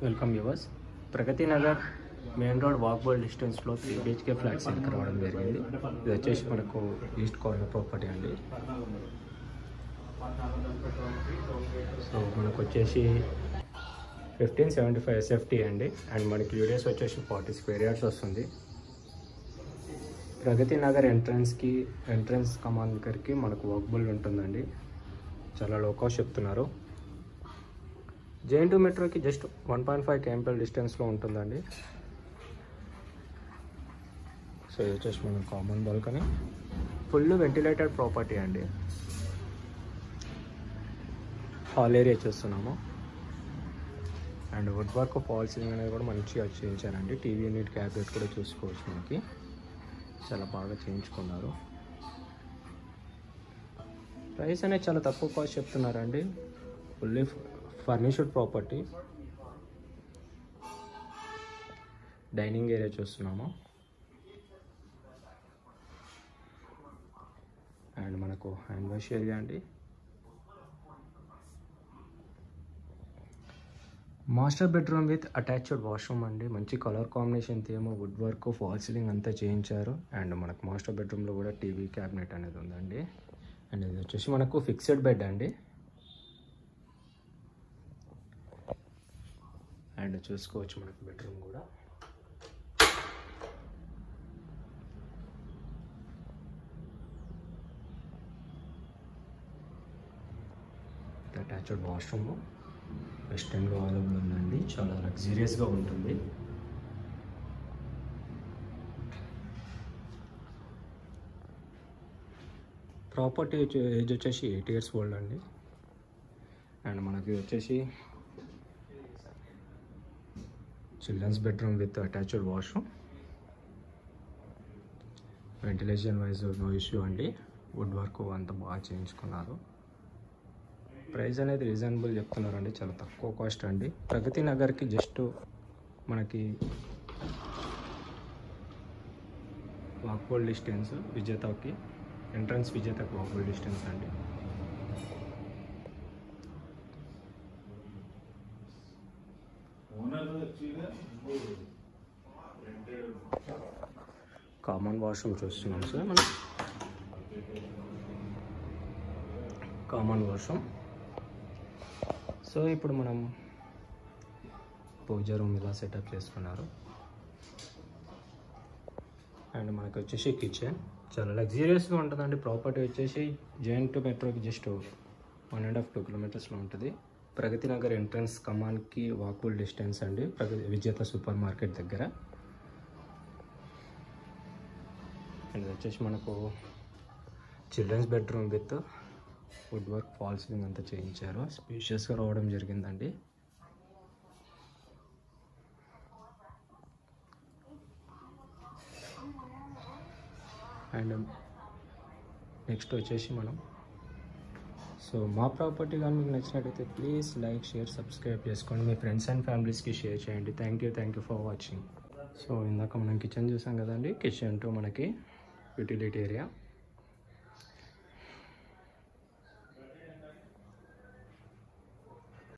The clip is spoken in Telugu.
Welcome viewers. Pragathi Nagar main road walkable డిస్టెన్స్లో 3 BHK ఫ్లాట్స్ ఎన్నిక రావడం జరిగింది. ఇది వచ్చేసి మనకు ఈస్ట్ కార్నర్ ప్రాపర్టీ అండి. సో మనకు వచ్చేసి 1575 SFT అండి. అండ్ మనకి యూడిఎస్ వచ్చేసి 40 స్క్వేర్ యార్డ్స్ వస్తుంది. ప్రగతి నగర్ ఎంట్రన్స్ కమాన్ దగ్గరికి మనకు వాకబుల్ ఉంటుందండి. చాలా లో కాస్ట్ చెప్తున్నారు. JN2 మెట్రోకి జస్ట్ 1.5 km డిస్టెన్స్లో ఉంటుందండి. సో ఇది వచ్చేసి మనం common balcony, full ventilated property అండి. హాల్ ఏరియా చూస్తున్నాము. And would work false ceiling అనేది కూడా మంచిగా చేయించారండి. టీవీ యూనిట్ క్యాబినెట్ కూడా చూసుకోవచ్చు. మనకి చాలా బాగా చేయించుకున్నారు. ప్రైస్ అనేది చాలా తక్కువ కాస్ట్ చెప్తున్నారండి. Fully furnished property. Dining area చూస్తున్నాము. అండ్ మనకు హ్యాండ్ వాష్ ఏరియా అండి. Master bedroom with attached washroom అండి. మంచి colour combination theme, would work, false ceiling అంతా చేయించారు. అండ్ మనకు మాస్టర్ బెడ్రూమ్లో కూడా టీవీ క్యాబినెట్ అనేది ఉందండి. అండ్ ఇది వచ్చేసి మనకు ఫిక్స్డ్ బెడ్ అండి. అండ్ చూసుకోవచ్చు మనకు బెడ్రూమ్ కూడా. అటాచ్డ్ వాష్రూమ్ వెస్టర్న్లో అవైలబుల్ ఉందండి. చాలా లగ్జరియస్గా ఉంటుంది. ప్రాపర్టీ ఏజ్ వచ్చేసి 8 years ఓల్డ్ అండి. అండ్ మనకి వచ్చేసి children's bedroom with attached washroom. Ventilation wise no issue అండి. వుడ్ వర్క్ అంతా బాగా చేయించుకున్నారు. ప్రైస్ అనేది రీజనబుల్ చెప్తున్నారండి. చాలా తక్కువ కాస్ట్ అండి. ప్రగతి నగర్కి జస్ట్ మనకి వాకబుల్ డిస్టెన్స్, విజేతకి ఎంట్రన్స్ విజేతకి వాకబుల్ డిస్టెన్స్ అండి. కామన్ వాష్రూమ్ చూస్తున్నాం సార్ మనం. Common washroom. సో ఇప్పుడు మనం పూజ రూమ్ ఇలా సెటప్ చేసుకున్నారు. అండ్ మనకు వచ్చేసి కిచెన్ చాలా లగ్జరియస్గా ఉంటుందండి. ప్రాపర్టీ వచ్చేసి JN2 మెట్రోకి జస్ట్ 1.5-2 kilometers ఉంటుంది. ప్రగతి నగర్ ఎంట్రన్స్ కమాన్కి వాకబుల్ డిస్టెన్స్ అండి. విజేత సూపర్ మార్కెట్ దగ్గర. అండ్ ఇది వచ్చేసి మనకు children's bedroom with wood work, false ceiling అంతా చేయించారు. స్పేషియస్గా రావడం జరిగిందండి. అండ్ నెక్స్ట్ వచ్చేసి మనం మా ప్రాపర్టీ కానీ మీకు నచ్చినట్టయితే ప్లీజ్ లైక్, షేర్, సబ్స్క్రైబ్ చేసుకోండి. మీ ఫ్రెండ్స్ అండ్ ఫ్యామిలీస్కి షేర్ చేయండి. Thank you for watching. So ఇందాక మనం కిచెన్ చూసాం కదండి. కిచెన్ టు మనకి యూటిలిటీ ఏరియా.